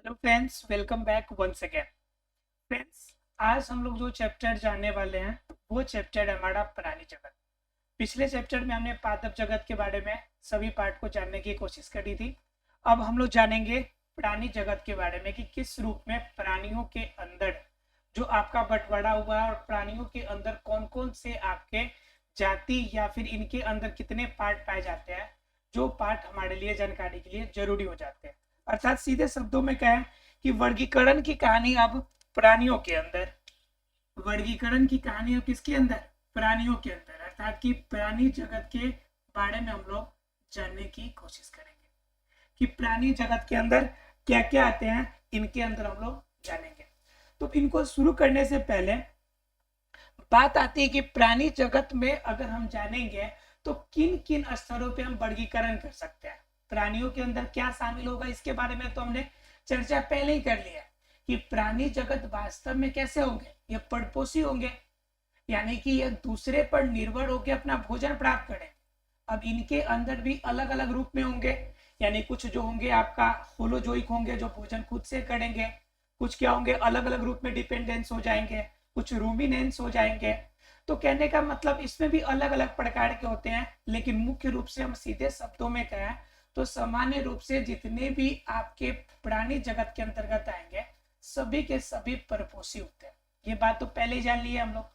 Hello friends, welcome back once again. Friends, आज हम लोग जो चैप्टर जानने वाले हैं वो चैप्टर है हमारा प्राणी जगत। पिछले चैप्टर में हमने पादप जगत के बारे में सभी पार्ट को जानने की कोशिश करी थी। अब हम लोग जानेंगे प्राणी जगत के बारे में कि किस रूप में प्राणियों के अंदर जो आपका बंटवारा हुआ है और प्राणियों के अंदर कौन कौन से आपके जाति या फिर इनके अंदर कितने पार्ट पाए जाते हैं, जो पार्ट हमारे लिए जानकारी के लिए जरूरी हो जाते हैं। अर्थात सीधे शब्दों में कहें कि वर्गीकरण की कहानी अब प्राणियों के अंदर, वर्गीकरण की कहानी अब किसके अंदर? प्राणियों के अंदर। अर्थात कि प्राणी जगत के बारे में हम लोग जानने की कोशिश करेंगे कि प्राणी जगत के अंदर क्या क्या आते हैं, इनके अंदर हम लोग जानेंगे। तो इनको शुरू करने से पहले बात आती है कि प्राणी जगत में अगर हम जानेंगे तो किन किन स्तरों पे हम वर्गीकरण कर सकते हैं, प्राणियों के अंदर क्या शामिल होगा, इसके बारे में तो हमने चर्चा पहले ही कर लिया कि प्राणी जगत वास्तव में कैसे होंगे, ये परपोषी होंगे, यानी कि ये दूसरे पर निर्भर होकर अपना भोजन प्राप्त करें। अब इनके अंदर भी अलग अलग रूप में होंगे, यानी कुछ जो होंगे आपका होलोजोइक होंगे जो भोजन खुद से करेंगे, कुछ क्या होंगे अलग अलग रूप में डिपेंडेंस हो जाएंगे, कुछ रूमिनेंस हो जाएंगे। तो कहने का मतलब इसमें भी अलग अलग प्रकार के होते हैं, लेकिन मुख्य रूप से हम सीधे शब्दों में कहें तो सामान्य रूप से जितने भी आपके प्राणी जगत के अंतर्गत आएंगे सभी के सभी परपोषी होते हैं। ये बात तो पहले ही जान ली है हम लोग।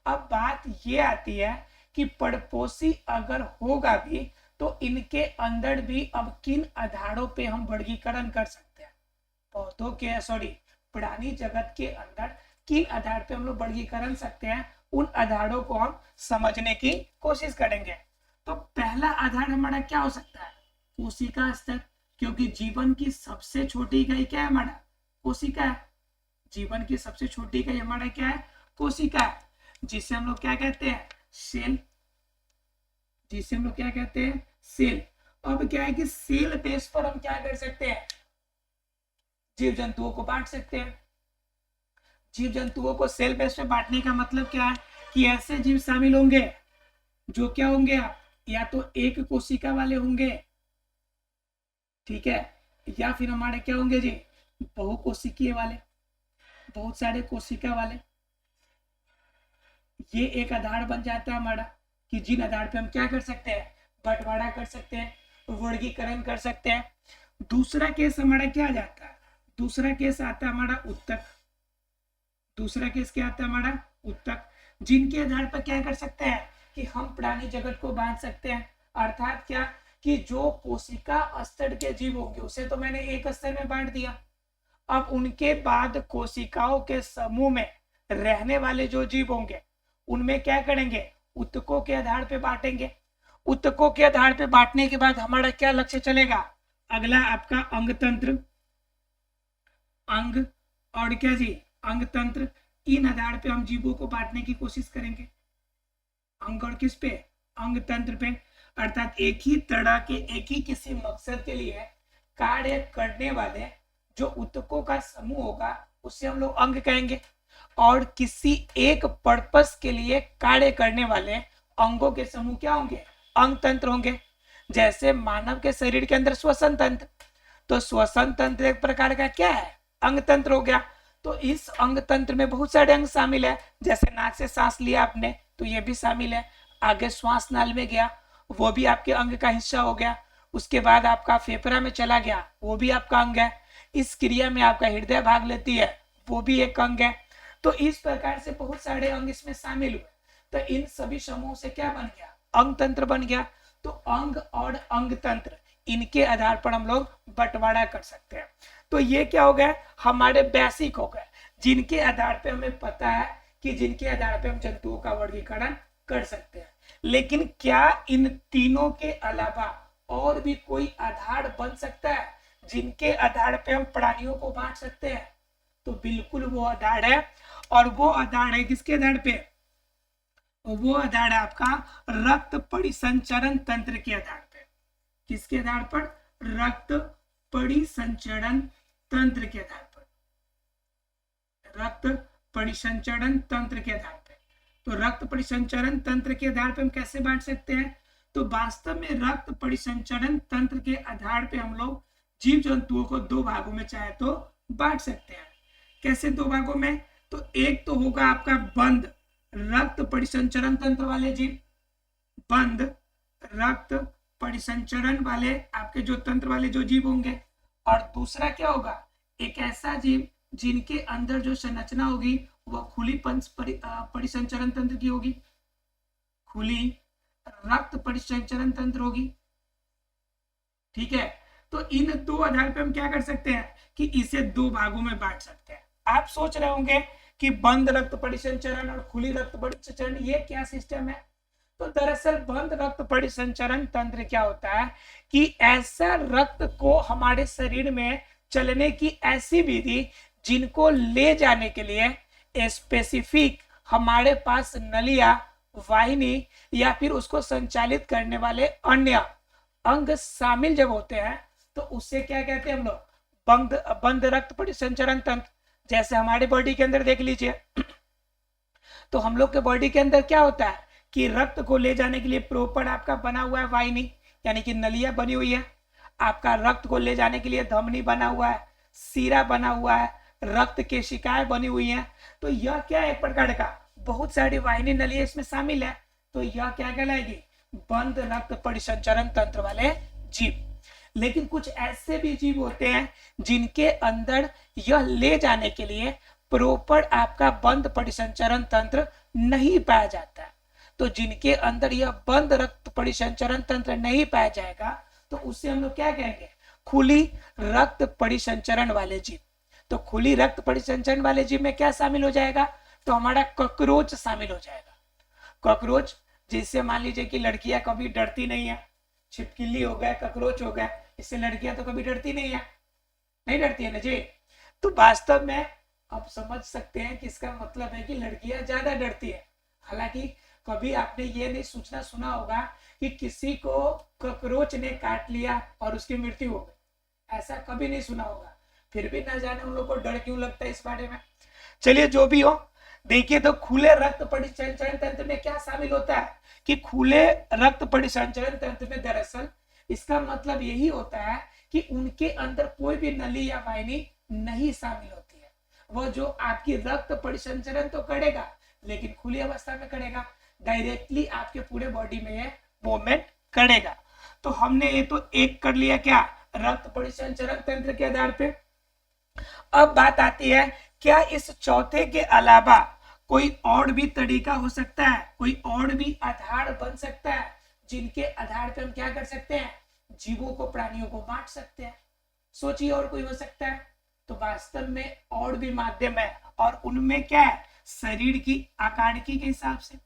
अब बात ये आती है कि परपोषी अगर होगा भी तो इनके अंदर भी अब किन आधारों पे हम वर्गीकरण कर सकते हैं, पौधों के प्राणी जगत के अंदर किन आधार पे हम लोग वर्गीकरण सकते हैं, उन आधारों को हम समझने की कोशिश करेंगे। तो पहला आधार हमारा क्या हो सकता है? कोशिका स्तर, क्योंकि जीवन की सबसे छोटी इकाई क्या है? हमारा कोशिका है। जीवन की सबसे छोटी इकाई हमारा क्या है? कोशिका है, जिसे हम लोग क्या कहते हैं? सेल। जिसे हम लोग क्या कहते हैं? सेल। अब क्या है कि सेल बेस पर हम क्या कर सकते हैं? जीव जंतुओं को बांट सकते हैं। जीव जंतुओं को सेल बेस में बांटने का मतलब क्या है कि ऐसे जीव शामिल होंगे जो क्या होंगे, आप या तो एक कोशिका वाले होंगे, ठीक है, या फिर हमारे क्या होंगे जी, बहुकोशिकीय वाले, बहुत सारे कोशिका वाले। ये एक आधार बन जाता है हमारा कि जिन आधार पे हम क्या कर सकते हैं? बंटवारा कर सकते हैं, वर्गीकरण कर सकते हैं। दूसरा केस हमारा क्या आ जाता है? दूसरा केस आता है हमारा उत्तक। दूसरा केस क्या आता है हमारा? उत्तक, जिनके आधार पर क्या कर सकते हैं कि हम प्राणी जगत को बांट सकते हैं। अर्थात क्या कि जो कोशिका स्तर के जीव होंगे उसे तो मैंने एक स्तर में बांट दिया, अब उनके बाद कोशिकाओं के समूह में रहने वाले जो जीव होंगे उनमें क्या करेंगे? उत्तकों के आधार पर बांटेंगे। उत्तकों के आधार पर बांटने के बाद हमारा क्या लक्ष्य चलेगा? अगला आपका अंग तंत्र। अंग और क्या जी? अंग तंत्र। इन आधार पे हम जीवों को बांटने की कोशिश करेंगे। अंग और किस पे? अंग तंत्र पे। अर्थात एक ही तरह के एक ही किसी मकसद के लिए कार्य करने वाले जो उत्तकों का समूह होगा उसे हम लोग अंग कहेंगे, और किसी एक पर्पस के लिए कार्य करने वाले अंगों के समूह क्या होंगे? अंग तंत्र होंगे। जैसे मानव के शरीर के अंदर श्वसन तंत्र, तो श्वसन तंत्र एक प्रकार का क्या है? अंग तंत्र हो गया। तो इस अंग तंत्र में बहुत सारे अंग शामिल है, जैसे नाक से सांस लिया आपने तो ये भी शामिल है, आगे श्वास नाल में गया वो भी आपके अंग का हिस्सा हो गया, उसके बाद आपका फेफड़ा में चला गया वो भी आपका अंग है, इस क्रिया में आपका हृदय भाग लेती है वो भी एक अंग है। तो इस प्रकार से बहुत सारे अंग इसमें शामिल हुए, तो इन सभी समूह से क्या बन गया? अंग तंत्र बन गया। तो अंग और अंग तंत्र इनके आधार पर हम लोग बंटवारा कर सकते हैं। तो ये क्या हो गया? हमारे बेसिक हो गए, जिनके आधार पे हमें पता है कि जिनके आधार पे हम जंतुओं का वर्गीकरण कर सकते हैं। लेकिन क्या इन तीनों के अलावा और भी कोई आधार बन सकता है जिनके आधार पे हम प्राणियों को बांट सकते हैं? तो बिल्कुल वो आधार है, और वो आधार है किसके आधार पे? वो आधार है आपका रक्त परिसंचरण तंत्र के आधार पे। किसके आधार पर? रक्त परिसंचरण तंत्र के आधार पर। रक्त परिसंचरण तंत्र के आधार पर। तो रक्त परिसंचरण तंत्र के आधार पर हम कैसे बांट सकते हैं? तो वास्तव में रक्त परिसंचरण तंत्र के आधार पे हम लोग जीव जंतुओं को दो भागों में चाहे तो बांट सकते हैं। कैसे दो भागों में? तो एक तो होगा आपका बंद रक्त परिसंचरण तंत्र वाले जीव, बंद रक्त परिसंचरण वाले आपके जो तंत्र वाले जो जीव होंगे, और दूसरा क्या होगा, एक ऐसा जीव जिनके अंदर जो संरचना होगी वह खुली परिसंचरण तंत्र की होगी, खुली रक्त परिसंचरण तंत्र होगी। ठीक है, तो इन दो आधार पे हम क्या कर सकते हैं कि इसे दो भागों में बांट सकते हैं। आप सोच रहे होंगे कि बंद रक्त परिसंचरण और खुली रक्त परिसंचरण ये क्या सिस्टम है? तो दरअसल बंद रक्त परिसंचरण तंत्र क्या होता है कि ऐसा रक्त को हमारे शरीर में चलने की ऐसी विधि जिनको ले जाने के लिए स्पेसिफिक हमारे पास नलिया, वाहिनी या फिर उसको संचालित करने वाले अन्य अंग शामिल जब होते हैं तो उससे क्या कहते हैं हम लोग, बंद रक्त परिसंचरण तंत्र। जैसे हमारे बॉडी के अंदर देख लीजिए, तो हम लोग के बॉडी के अंदर क्या होता है कि रक्त को ले जाने के लिए प्रॉपर आपका बना हुआ है वाहिनी, यानी कि नलिया बनी हुई है। आपका रक्त को ले जाने के लिए धमनी बना हुआ है, सीरा बना हुआ है, रक्त केशिकाएं बनी हुई हैं। तो यह क्या है, एक प्रकार का बहुत सारी वाहिनी नलिया इसमें शामिल है। तो यह क्या कहलाएगी, बंद रक्त परिसंचरण तंत्र वाले जीव। लेकिन कुछ ऐसे भी जीव होते हैं जिनके अंदर यह ले जाने के लिए प्रॉपर आपका बंद परिसंचरण तंत्र नहीं पाया जाता है। तो जिनके अंदर यह बंद रक्त परिसंचरण तंत्र नहीं पाया जाएगा तो उससे हम लोग क्या कहेंगे, खुली रक्त परिसंचरण वाले जीव। तो खुली रक्त परिसंचरण वाले जीव में क्या शामिल हो जाएगा, तो हमारा कॉकरोच शामिल हो जाएगा। कॉकरोच, जिससे मान लीजिए कि लड़कियां कभी डरती नहीं है, छिपकली हो गया, कॉकरोच हो गया, इससे लड़कियां तो कभी डरती नहीं है, नहीं डरती है ना जी। तो वास्तव में आप समझ सकते हैं कि इसका मतलब है कि लड़कियां ज्यादा डरती है। हालांकि कभी आपने ये नहीं सोचना सुना होगा कि किसी को कॉकरोच ने काट लिया और उसकी मृत्यु हो गई, ऐसा कभी नहीं सुना होगा। फिर भी ना जाने उन लोग को डर क्यों लगता है इस बारे में। चलिए जो भी हो, देखिए तो खुले रक्त परिसंचरण तंत्र में क्या शामिल होता है कि खुले रक्त परिसंचरण तंत्र में दरअसल इसका मतलब यही होता है कि उनके अंदर कोई भी नली या वाहिनी नहीं शामिल होती है। वह जो आपकी रक्त परिसंचरण तो करेगा लेकिन खुली अवस्था में करेगा, डायरेक्टली आपके पूरे बॉडी में ये मूवमेंट करेगा। तो हमने ये तो एक कर लिया क्या, रक्त परिसंचरण तंत्र के आधार पे। अब बात आती है, क्या इस चौथे के अलावा कोई और भी तरीका हो सकता है, कोई और भी आधार बन सकता है जिनके आधार पे हम क्या कर सकते हैं, जीवों को, प्राणियों को बांट सकते हैं? सोचिए और कोई हो सकता है? तो वास्तव में और भी माध्यम है, और उनमें क्या है, शरीर की आकारिकी के हिसाब से।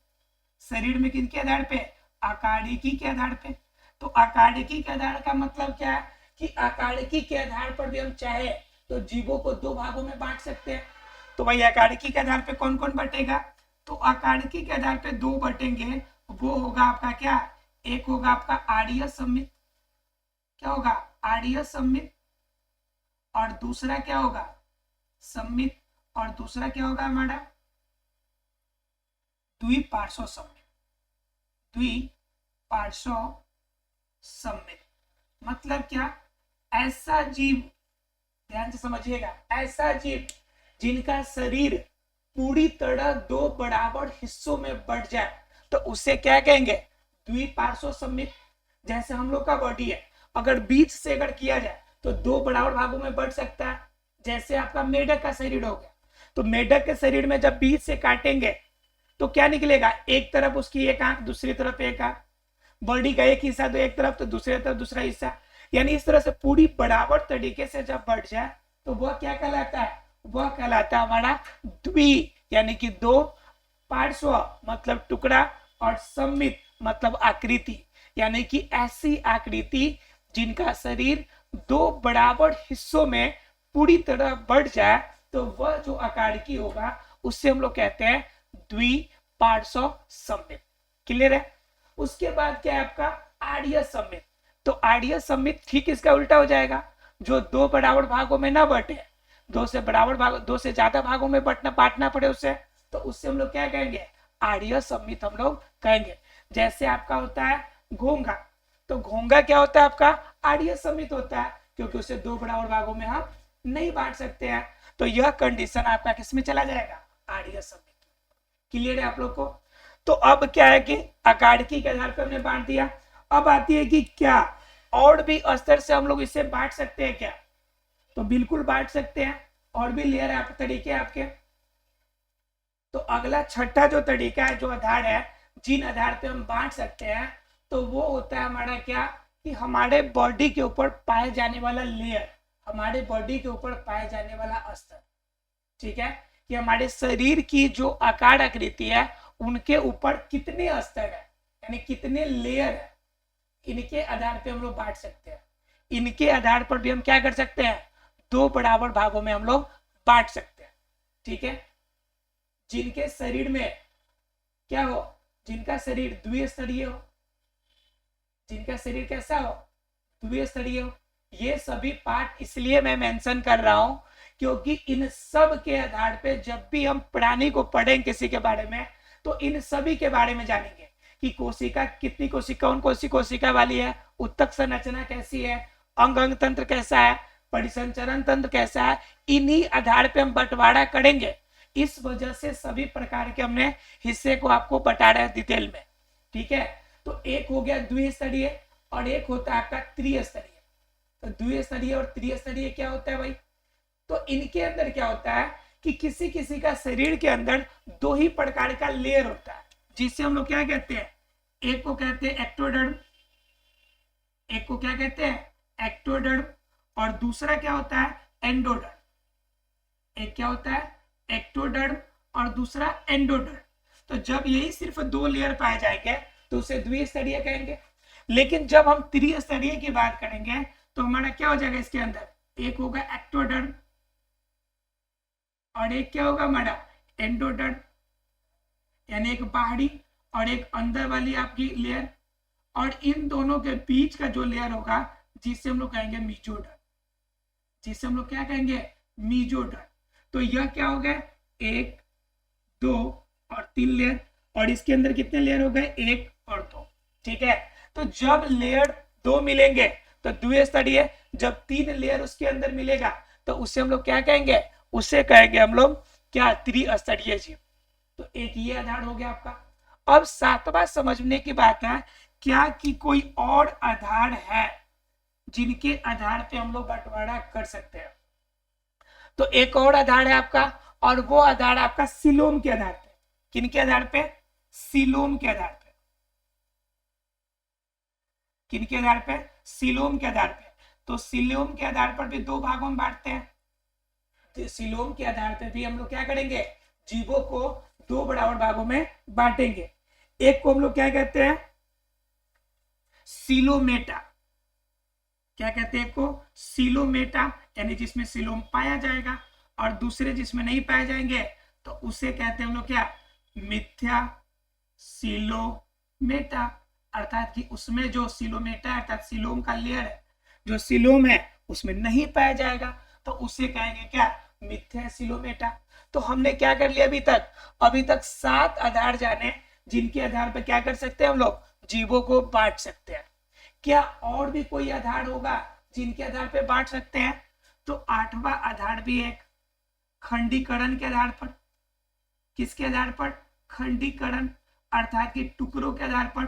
शरीर में किनके आधार पे, आकारिकी के आधार पे। तो आकारिकी के आधार का मतलब क्या है कि आकारिकी के आधार पर भी हम चाहे तो जीवों को दो भागों में बांट सकते हैं। तो भाई आकारिकी के आधार पे कौन कौन बटेगा, तो आकारिकी के आधार पे दो बटेंगे। वो होगा आपका क्या, एक होगा आपका आर्य सम्मित, क्या होगा, आर्य सम्मित, और दूसरा क्या होगा, सम्मित, और दूसरा क्या होगा हमारा, द्विपार्श्व सम्मित। द्विपार्श्व सम्मित मतलब क्या, ऐसा जीव, ध्यान से समझिएगा, ऐसा जीव जिनका शरीर पूरी तरह दो बराबर हिस्सों में बट जाए तो उसे क्या कहेंगे, द्विपार्श्व सम्मित। जैसे हम लोग का बॉडी है, अगर बीच से अगर किया जाए तो दो बराबर भागों में बट सकता है। जैसे आपका मेढक का शरीर हो गया, तो मेढक के शरीर में जब बीच से काटेंगे तो क्या निकलेगा, एक तरफ उसकी एक आंख, दूसरी तरफ एक आंख। बॉडी का एक हिस्सा तो एक तरफ, तो दूसरी तरफ दूसरा हिस्सा, यानी इस तरह से पूरी बराबर तरीके से जब बढ़ जाए तो वह क्या कहलाता है, वह कहलाता है हमारा द्वि, यानी कि दो पार्श्व मतलब टुकड़ा, और सम्मित मतलब आकृति, यानी कि ऐसी आकृति जिनका शरीर दो बराबर हिस्सों में पूरी तरह बढ़ जाए तो वह जो आकारिकी होगा उससे हम लोग कहते हैं द्विपार्श्व सम्मित। क्लियर है? उसके बाद क्या है आपका आर्य सम्मित। तो आर्य सम्मित ठीक इसका उल्टा हो जाएगा, जो दो बराबर भागों में ना बटे, दो से ज्यादा भागों में बांटना पड़े उसे, तो उससे हम लोग क्या कहेंगे, आर्य सम्मित हम लोग कहेंगे। जैसे आपका होता है घोंघा, तो घोंघा क्या होता है आपका, आर्य सम्मित होता है। क्योंकि उसे दो बराबर भागों में हम नहीं बांट सकते हैं। तो यह कंडीशन आपका किसमें चला जाएगा, आर्डीएस समीकरण। क्लियर है आप लोग को। तो अब क्या है कि अकार्की के आधार पर हमने बांट दिया। अब आती है कि क्या और भी स्तर से हम लोग इसे बांट सकते हैं क्या, तो बिल्कुल बांट सकते हैं। और भी लेयर आप तरीके आपके। तो अगला छठा जो तरीका है, जो आधार है जिन आधार पे हम बांट सकते हैं, तो वो होता है हमारा क्या, कि हमारे बॉडी के ऊपर पाए जाने वाला लेयर, हमारे बॉडी के ऊपर पाए जाने वाला स्तर। ठीक है, कि हमारे शरीर की जो आकार आकृति है उनके ऊपर कितने स्तर है, यानी कितने लेयर है, इनके आधार पे हम लोग बांट सकते हैं। इनके आधार पर भी हम क्या कर सकते हैं, दो बराबर भागों में हम लोग बांट सकते हैं। ठीक है, जिनके शरीर में क्या हो, जिनका शरीर द्विस्तरीय हो, जिनका शरीर कैसा हो, द्विस्तरीय हो। ये सभी पार्ट इसलिए मैं मेंशन कर रहा हूं क्योंकि इन सब के आधार पे जब भी हम प्राणी को पढ़ेंगे किसी के बारे में, तो इन सभी के बारे में जानेंगे कि कोशिका कितनी कोशिका, कौन कौन सी कोशिका वाली है, उत्तक संरचना कैसी है, अंग अंग तंत्र कैसा है, परिसंचरण तंत्र कैसा है, इन्हीं आधार पे हम बंटवारा करेंगे। इस वजह से सभी प्रकार के हमने हिस्से को आपको बता रहे हैं डिटेल में। ठीक है, तो एक हो गया द्विस्तरीय और एक होता है आपका त्रिस्तरीय। तो द्विस्तरीय और त्रिस्तरीय क्या होता है भाई, तो इनके अंदर क्या होता है कि किसी किसी का शरीर के अंदर दो ही प्रकार का लेयर होता है, जिससे हम लोग क्या कहते हैं, एक को कहते हैं एक्टोडर्म, एक को क्या कहते हैं एक्टोडर्म, और दूसरा क्या होता है एंडोडर्म। एक क्या होता है एक्टोडर्म और दूसरा एंडोडर्म। तो जब यही सिर्फ दो लेयर पाए जाएंगे तो उसे द्विस्तरीय कहेंगे। लेकिन जब हम त्रिस्तरीय की बात करेंगे तो हमारा क्या हो जाएगा, इसके अंदर एक होगा एक्टोडर्म और एक क्या होगा हमारा एंडोडर्म, यानी एक बाहरी और एक अंदर वाली आपकी लेयर, और इन दोनों के बीच का जो लेयर होगा जिसे हम लोग कहेंगे मीजोडर्म, जिसे हम लोग क्या कहेंगे मीजोडर्म। तो यह क्या हो गया, एक, दो और तीन लेयर, और इसके अंदर कितने लेयर हो गए, एक और दो। ठीक है, तो जब लेयर दो मिलेंगे तो द्विस्तरीय, जब तीन लेयर उसके अंदर मिलेगा तो उसे हम लोग क्या कहेंगे, उसे कहेंगे हम लोग क्या त्रिस्तरीय जीव। तो एक ये आधार हो गया आपका। अब सातवां समझने की बात है क्या कि कोई और आधार है जिनके आधार पे हम लोग बंटवारा कर सकते हैं। तो एक और आधार है आपका, और वो आधार आपका सीलोम के आधार पे। किनके आधार पे, सीलोम के आधार पे। किनके आधार पे, सीलोम के आधार पे। तो सीलोम के आधार पर भी दो भागों में बांटते हैं। तो सीलोम के आधार पे भी हम लोग क्या करेंगे, जीवों को दो बराबर भागों में बांटेंगे। एक को हम लोग क्या कहते हैं सीलोमेटा, क्या कहते हैं को सीलोमेटा, यानी जिसमें सीलोम पाया जाएगा, और दूसरे जिसमें नहीं पाए जाएंगे तो उसे कहते हैं हम लोग क्या मिथ्या सीलोमेटा, अर्थात कि उसमें जो सीलोमेटा अर्थात सीलोम का लेयर है, जो सीलोम है उसमें नहीं पाया जाएगा तो उसे कहेंगे क्या मिथ्या सीलोमेटा। तो हमने क्या कर लिया अभी तक 7 आधार जाने जिनके आधार पर क्या कर सकते हैं हम लोग जीवों को बांट सकते हैं। क्या और भी कोई आधार होगा जिनके आधार पे बांट सकते हैं, तो 8वां आधार भी एक खंडीकरण के आधार पर। किसके आधार पर, खंडीकरण, अर्थात कि टुकड़ों के आधार पर।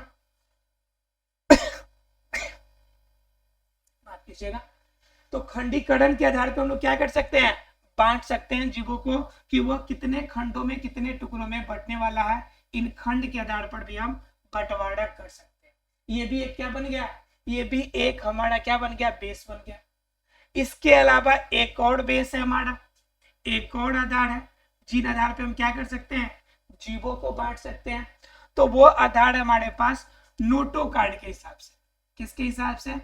माफ कीजिएगा। तो खंडीकरण के आधार पर हम लोग क्या कर सकते हैं, बांट सकते हैं जीवों को कि वह कितने खंडों में कितने टुकड़ों में बंटने वाला है। इन खंड के आधार पर भी हम बंटवारा कर सकते हैं। ये भी एक क्या बन गया, ये भी एक हमारा क्या बन गया, बेस बन गया। इसके अलावा एक और बेस है हमारा, एक और आधार है जिन आधार पे हम क्या कर सकते हैं जीवों को बांट सकते हैं। तो वो आधार है हमारे पास नोटो कार्ड के हिसाब से। किसके हिसाब से,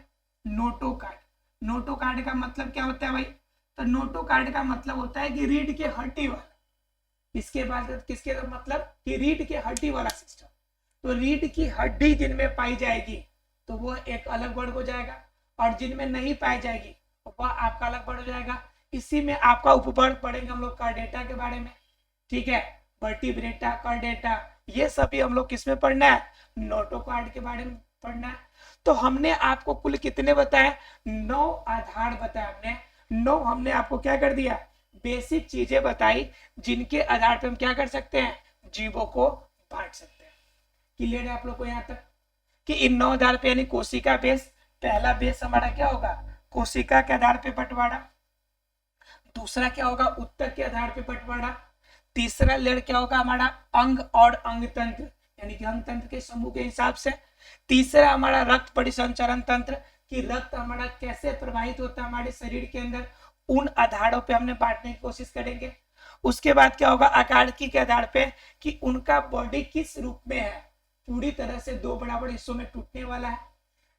नोटो कार्ड। नोटो कार्ड का मतलब क्या होता है भाई, तो नोटो कार्ड का मतलब होता है कि रीढ़ के हड्डी वाला। इसके बाद किसके मतलब कि रीढ़ के हड्डी वाला सिस्टम। तो रीढ़ की हड्डी जिनमें पाई जाएगी तो वह एक अलग वर्ग हो जाएगा, और जिनमें नहीं पाई जाएगी वह आपका अलग वर्ग हो जाएगा। इसी में आपका उपवर्ग पढ़ेंगे हम लोग कार्डेटा के बारे में। ठीक है, वर्टिब्रेटा, कार्डेटा, ये सभी हम लोग किसमें पढ़ना है, नोटो कार्ड के बारे में। पढ़ना है। तो हमने आपको कुल कितने बताए, 9 आधार बताए हमने, 9 हमने आपको क्या कर दिया, बेसिक चीजें बताई जिनके आधार पे हम क्या कर सकते हैं, जीवों को बांट सकते हैं। क्लियर है आप लोग को यहाँ तक कि इन 9 आधार पे, यानी कोशिका बेस, पहला बेस हमारा क्या होगा, कोशिका के आधार पे बंटवारा, दूसरा क्या होगा, उत्तक के आधार पे बंटवारा, तीसरा लेयर क्या होगा हमारा, अंग और अंग तंत्र, यानी कि अंग तंत्र के समूह के हिसाब से, तीसरा हमारा रक्त परिसंचरण तंत्र, कि रक्त हमारा कैसे प्रवाहित होता है हमारे शरीर के अंदर, उन आधारों पे हमने बांटने की कोशिश करेंगे। उसके बाद क्या होगा, आकारिकी के आधार पे कि उनका बॉडी किस रूप में है, पूरी तरह से 2 बराबर हिस्सों में टूटने वाला है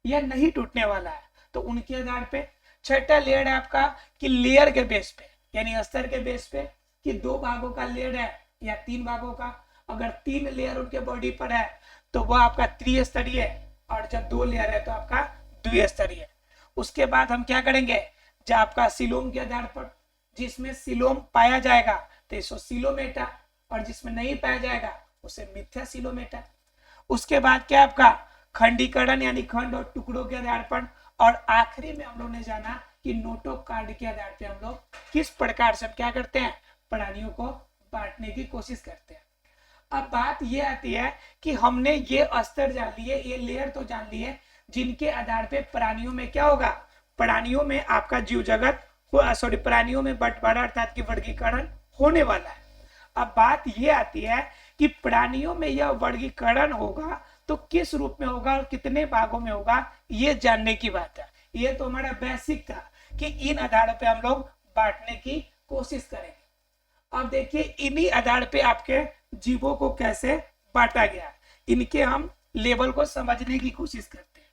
या नहीं टूटने वाला है, तो उनके आधार पे। छठा लेयर है आपका कि लेयर के बेस पे, यानी स्तर के बेस पे, कि 2 भागों का लेयर है या 3 भागों का, अगर 3 लेयर उनके बॉडी पर है तो वह आपका त्रिस्तरीय, और जब 2 लेयर है तो आपका द्विस्तरीय। उसके बाद हम क्या करेंगे, जब आपका सिलोम के आधार पर, जिसमें सिलोम पाया जाएगा तो इसको सिलोमेटा, और जिसमें नहीं पाया जाएगा उसे मिथ्या सिलोमेटा। उसके बाद क्या आपका खंडीकरण, यानी खंड और टुकड़ों के आधार पर, और आखिरी में हम लोग ने जाना कि नोटोकार्ड के आधार पे हम लोग किस प्रकार से क्या करते हैं, प्राणियों को बांटने की कोशिश करते हैं। अब बात ये आती है कि हमने ये स्तर जान लिए, ये लेयर तो जान लिए, जिनके आधार पे प्राणियों में क्या होगा, प्राणियों में आपका जीव जगत, सॉरी, प्राणियों में बंटवारा अर्थात कि वर्गीकरण होने वाला है। अब बात ये आती है कि प्राणियों में यह वर्गीकरण होगा तो किस रूप में होगा और कितने भागों में होगा, ये जानने की बात है। ये तो हमारा बेसिक था कि इन आधारों पे हम लोग बांटने की कोशिश करेंगे। अब देखिए इन्हीं आधार पे आपके जीवों को कैसे बांटा गया, इनके हम लेवल को समझने की कोशिश करते हैं।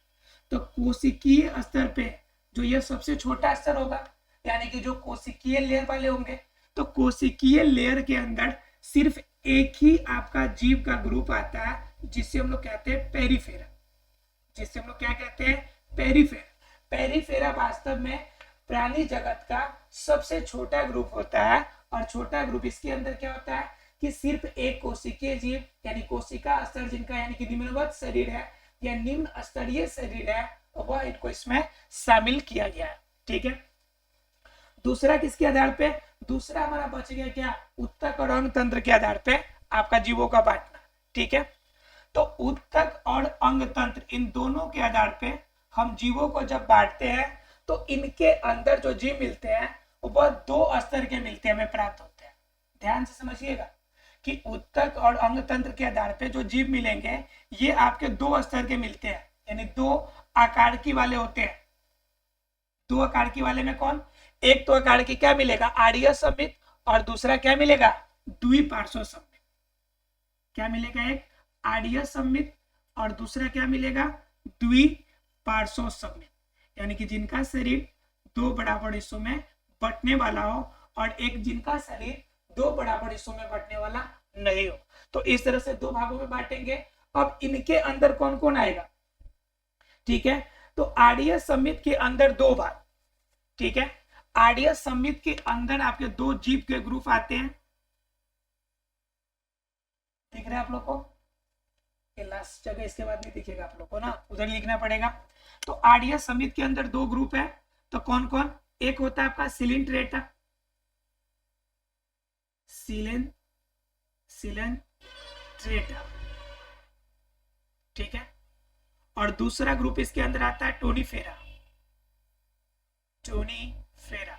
तो कोशिकीय स्तर पे जो ये सबसे छोटा स्तर होगा, यानी कि जो कोशिकीय लेयर वाले होंगे, तो कोशिकीय लेयर के अंदर सिर्फ एक ही आपका जीव का ग्रुप आता है जिससे हम लोग कहते हैं पेरिफेरा, जिससे हम लोग क्या कहते हैं, पेरिफेरा। पेरिफेरा वास्तव में प्राणी जगत का सबसे छोटा ग्रुप होता है, और छोटा ग्रुप इसके अंदर क्या होता है कि सिर्फ एक कोशिकीय जीव, यानी कोशिका स्तर जिनका, यानी कि निम्नवत शरीर है या निम्न स्तरीय शरीर है, वह इनको इसमें शामिल किया गया है। ठीक है, दूसरा किसके आधार पे, दूसरा हमारा बच गया क्या, उत्तक और अंग तंत्र के आधार पे आपका जीवों का बांटना। ठीक है, तो उत्तक और अंग तंत्र, इन दोनों के आधार पे हम जीवों को जब बांटते हैं तो इनके अंदर जो जीव मिलते हैं वह 2 स्तर के मिलते हैं, हमें प्राप्त होते हैं। ध्यान से समझिएगा कि उत्तक और अंग तंत्र के आधार पे जो जीव मिलेंगे ये आपके 2 स्तर के मिलते हैं, यानी 2 आकार की वाले होते हैं। 2 आकार की वाले में कौन, एक तो आकार की क्या मिलेगा, आर्य सममित, और दूसरा क्या मिलेगा, द्विपार्श्व सममित। क्या मिलेगा, एक आर्य सममित और दूसरा क्या मिलेगा, द्विपार्श्व सममित, यानी कि जिनका शरीर 2 बराबर हिस्सों में बंटने वाला हो और एक जिनका शरीर 2 बराबर हिस्सों में बंटने वाला नहीं हो। तो इस तरह से 2 भागों में बांटेंगे। अब इनके अंदर कौन कौन आएगा, ठीक है, तो आर्य सममित के अंदर 2 भाग। ठीक है, आर्य सममित के अंदर आपके 2 जीव के ग्रुप आते हैं, दिख रहा है आप लोग को, लास्ट जगह इसके बाद नहीं दिखेगा आप लोग को ना, उधर लिखना पड़ेगा। तो आर्य सममित के अंदर 2 ग्रुप है, तो कौन कौन, एक होता है आपका सिलिंट्रेटा, सिलेंट्रेटा, ठीक है, और दूसरा ग्रुप इसके अंदर आता है टोनीफेरा, टोनीफेरा।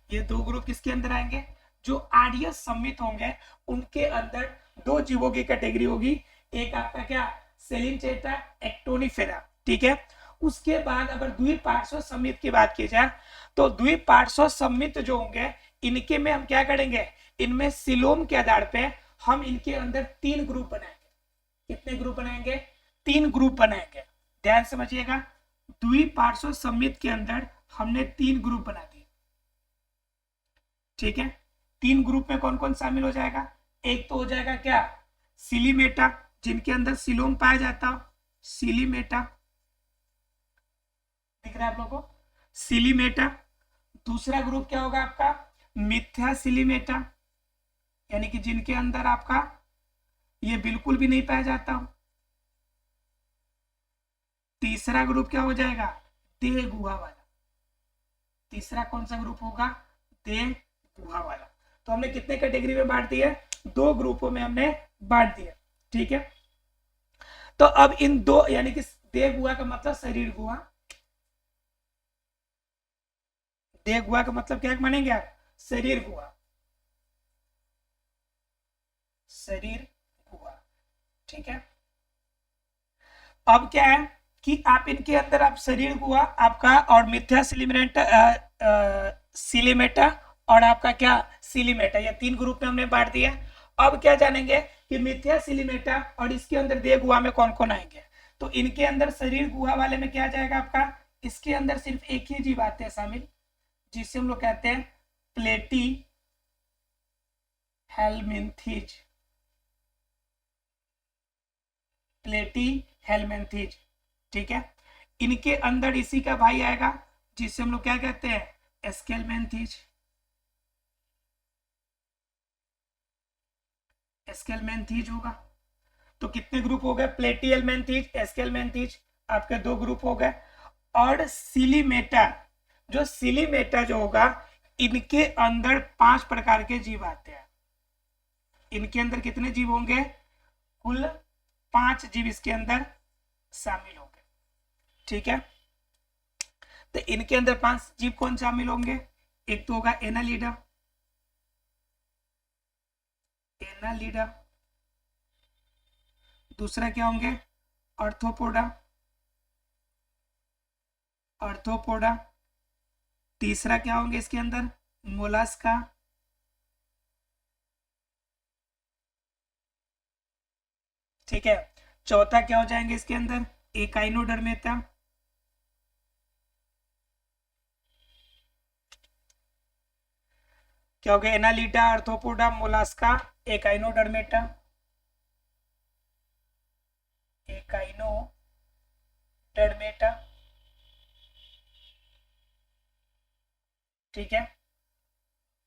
ये 2 ग्रुप किसके अंदर आएंगे, जो आर्य सममित होंगे उनके अंदर 2 जीवों की कैटेगरी होगी, एक आपका क्या, सिलिंट्रेटा, एक टोनीफेरा। ठीक है, उसके बाद अगर द्विपार्श्व सममित की बात की जाए तो द्विपार्श्व सममित जो होंगे इनके में हम क्या करेंगे, इनमें सिलोम के आधार पे हम इनके अंदर 3 ग्रुप बनाएंगे। कितने ग्रुप बनाएंगे, 3 ग्रुप बनाएंगे। ध्यान समझिएगा, द्विपार्श्व सममित के अंदर हमने 3 ग्रुप बना दिए। ठीक है, 3 ग्रुप में कौन कौन शामिल हो जाएगा, एक तो हो जाएगा क्या, सिलीमेटा, जिनके अंदर सिलोम पाया जाता हो, सिलीमेटा, दिख रहा है आप लोगों को, सिलीमेटा। दूसरा ग्रुप क्या होगा आपका, मिथ्या सिलीमेटा, यानी कि जिनके अंदर आपका ये बिल्कुल भी नहीं पाया जाता हो। तीसरा ग्रुप क्या हो जाएगा, देह गुहा वाला। तीसरा कौन सा ग्रुप होगा, देह गुहा वाला। तो हमने कितने कैटेगरी में बांट दिया, 2 ग्रुपों में हमने बांट दिया। ठीक है, तो अब इन दो यानी कि देह गुहा का मतलब शरीर गुहा, देह गुहा का मतलब क्या मानेंगे आप, शरीर गुहा, शरीर गुहा। ठीक है, अब क्या है कि आप इनके अंदर आप शरीर गुहा आपका और मिथ्या सिलीमेटा और आपका क्या सिलीमेटा, ये 3 ग्रुप में हमने बांट दिया। अब क्या जानेंगे कि मिथ्या सिलीमेटा और इसके अंदर देह गुहा में कौन कौन आएंगे। तो इनके अंदर शरीर गुहा वाले में क्या जाएगा आपका, इसके अंदर सिर्फ एक ही जीव आते हैं शामिल, जिसे हम लोग कहते हैं प्लेटी हेलमिंथीज, प्लेटी हेलमिंथीज। ठीक है, इनके अंदर इसी का भाई आएगा जिसे हम लोग क्या कहते हैं, स्केलमेंथीज, स्केलमेंथीज होगा। तो कितने ग्रुप हो गए, प्लेटियलमेंथीज, एस्केलमेंथीज, आपके 2 ग्रुप हो गए। और सिलीमेटा, जो सिलीमेटा जो होगा, इनके अंदर 5 प्रकार के जीव आते हैं। इनके अंदर कितने जीव होंगे, कुल 5 जीव इसके अंदर शामिल होंगे। ठीक है, तो इनके अंदर 5 जीव कौन शामिल होंगे, एक तो होगा एनालिडा, एनालिडा, दूसरा क्या होंगे, आर्थ्रोपोडा, आर्थ्रोपोडा, तीसरा क्या होंगे इसके अंदर, मोलस्का, ठीक है, चौथा क्या हो जाएंगे इसके अंदर, एकाइनोडर्मेटा, क्या हो गया, Annelida, arthropoda, Mollusca, echinodermata, echinodermata. ठीक है,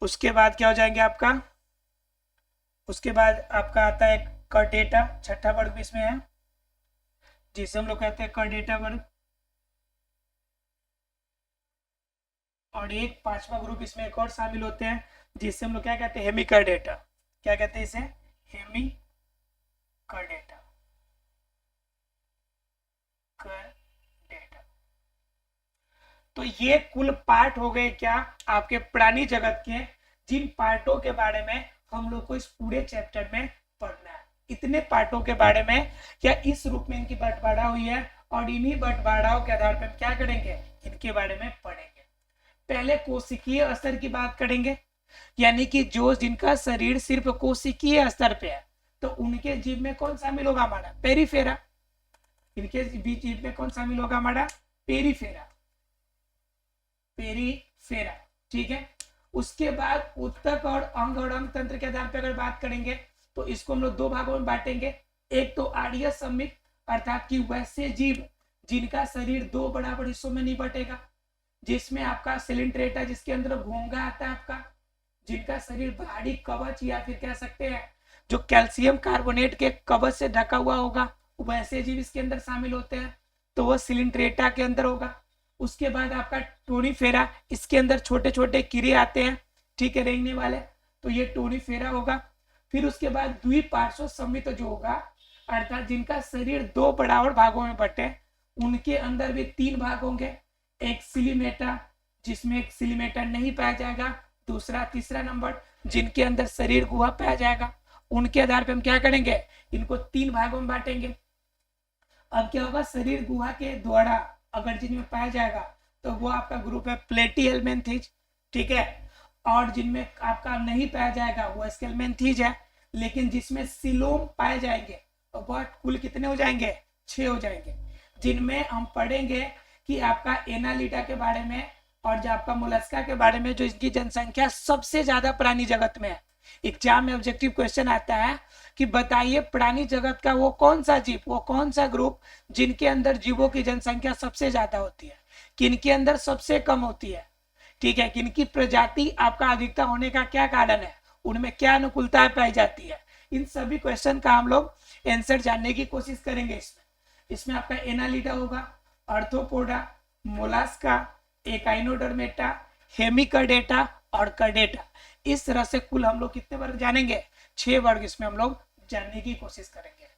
उसके बाद क्या हो जाएंगे आपका, उसके बाद आपका आता है कर्डेटा, छठा वर्ग भी इसमें है जिसे हम लोग कहते हैं कर्डेटा वर्ग। और एक 5वां ग्रुप इसमें एक और शामिल होते हैं जिससे हम लोग क्या कहते हैं, हेमिकर्डेटा। क्या कहते हैं इसे, हेमिकर्डेटा, कर्डेटा। तो ये कुल पार्ट हो गए क्या आपके प्राणी जगत के, जिन पार्टों के बारे में हम लोग को इस पूरे चैप्टर में पढ़ना है। इतने पार्टों के बारे में क्या इस रूप में इनकी बंटवारा हुई है, और इन्हीं बंटवाराओं के आधार पर हम क्या करेंगे, इनके बारे में पढ़ेंगे। पहले कोशिकीय स्तर की बात करेंगे, यानी कि जो जिनका शरीर सिर्फ कोशिकीय स्तर पे है, तो उनके जीव में कौन शामिल होगा हमारा, पेरिफेरा। इनके बीच जीव में कौन शामिल होगा हमारा, पेरिफेरा, पेरिफेरा। ठीक है, उसके बाद उत्तक और अंग तंत्र के आधार पर अगर बात करेंगे तो इसको हम लोग 2 भागों में बांटेंगे। एक तो आर्य सम्मिक, अर्थात कि वैसे जीव जिनका शरीर 2 बराबर हिस्सों में नहीं बटेगा, जिसमें आपका सिलिंड्रेटा, जिसके अंदर घोंगा आता है आपका, जिनका शरीर भारी कवच या फिर कह सकते हैं जो कैल्शियम कार्बोनेट के कवच से ढका हुआ होगा, वैसे जीव इसके अंदर शामिल होते हैं, तो वह सिलिंड्रेटा के अंदर होगा। उसके बाद आपका टोनीफेरा, इसके अंदर छोटे छोटे कीड़े आते हैं, ठीक है, रेंगने वाले, तो ये टोनीफेरा होगा। फिर उसके बाद द्विपार्श्व समित जो होगा, अर्थात जिनका शरीर 2 बराबर भागों में बटे, उनके अंदर भी 3 भाग होंगे। एक सिलीमेटा, जिसमें एक सिलीमेटा नहीं पाया जाएगा, दूसरा तीसरा नंबर जिनके अंदर शरीर गुहा पाया जाएगा। उनके आधार पर हम क्या करेंगे, इनको 3 भागों में बांटेंगे। अब क्या होगा, शरीर गुहा के द्वारा अगर जिनमें पाया जाएगा तो वो आपका ग्रुप है प्लेटिहेल्मिंथीज, ठीक है। और जिनमें आपका नहीं पाया जाएगा वो स्केलमेंथीज है। लेकिन जिसमें सिलोम पाए जाएंगे तो वह कुल कितने हो जाएंगे, 6 हो जाएंगे, जिनमें हम पढ़ेंगे कि आपका एनालिडा के बारे में और जो आपका मोलस्का के बारे में, जो इसकी जनसंख्या सबसे ज्यादा प्राणी जगत में है। एग्जाम में ऑब्जेक्टिव क्वेश्चन आता है कि बताइए प्राणी जगत का वो कौन सा जीव, वो कौन सा ग्रुप जिनके अंदर जीवों की जनसंख्या सबसे ज्यादा होती है, किनके अंदर सबसे कम होती है, ठीक है, किनकी प्रजाति आपका अधिकता होने का क्या कारण है, उनमें क्या अनुकूलताएं पाई जाती है। इन सभी क्वेश्चन का हम लोग आंसर जानने की कोशिश करेंगे। इसमें आपका एनालिडा होगा, अर्थोपोडा, मोलास्का, एकाइनोडर्मेटा, हेमिकर्डेटा और कर्डेटा। इस तरह से कुल हम लोग कितने वर्ग जानेंगे? 6 वर्ग इसमें हम लोग जानने की कोशिश करेंगे।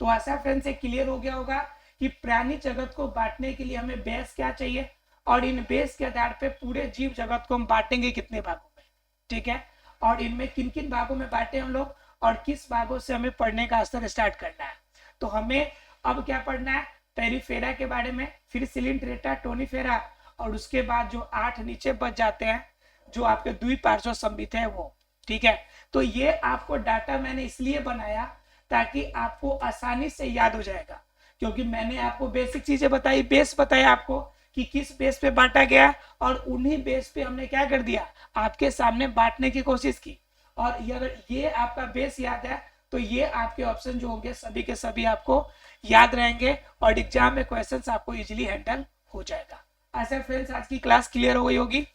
तो ऐसा फ्रेंड्स एक क्लियर हो गया होगा कि प्राणी जगत को बांटने के लिए हमें बेस क्या चाहिए, और इन बेस के आधार पे पूरे जीव जगत को हम बांटेंगे कितने भागों में, ठीक है, और इनमें किन किन भागों में बांटे हम लोग, और किस भागों से हमें पढ़ने का स्तर स्टार्ट करना है। तो हमें अब क्या पढ़ना है? पेरिफेरा के बारे में, फिर सिलिंड्रेटा, टोनीफेरा, और उसके बाद जो 8 नीचे बच जाते हैं जो आपके द्विपार्श्व संबित है वो, ठीक है। तो ये आपको डाटा मैंने इसलिए बनाया ताकि आपको आसानी से याद हो जाएगा, क्योंकि मैंने आपको बेसिक चीजें बताई, बेस बताया आपको कि किस बेस पे बांटा गया, और उन्हीं बेस पे हमने क्या कर दिया, आपके सामने बांटने की कोशिश की। और अगर ये आपका बेस याद है तो ये आपके ऑप्शन जो होंगे सभी के सभी आपको याद रहेंगे, और एग्जाम में क्वेश्चंस आपको इजीली हैंडल हो जाएगा। ऐसा फ्रेंड्स आज की क्लास क्लियर हो गई होगी।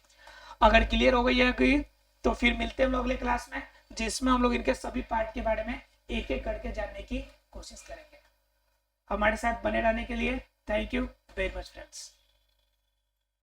अगर क्लियर हो गई है तो फिर मिलते हैं हम लोग अगले क्लास में, जिसमें हम लोग इनके सभी पार्ट के बारे में एक एक करके जानने की कोशिश करेंगे। हमारे साथ बने रहने के लिए thank you very much friends.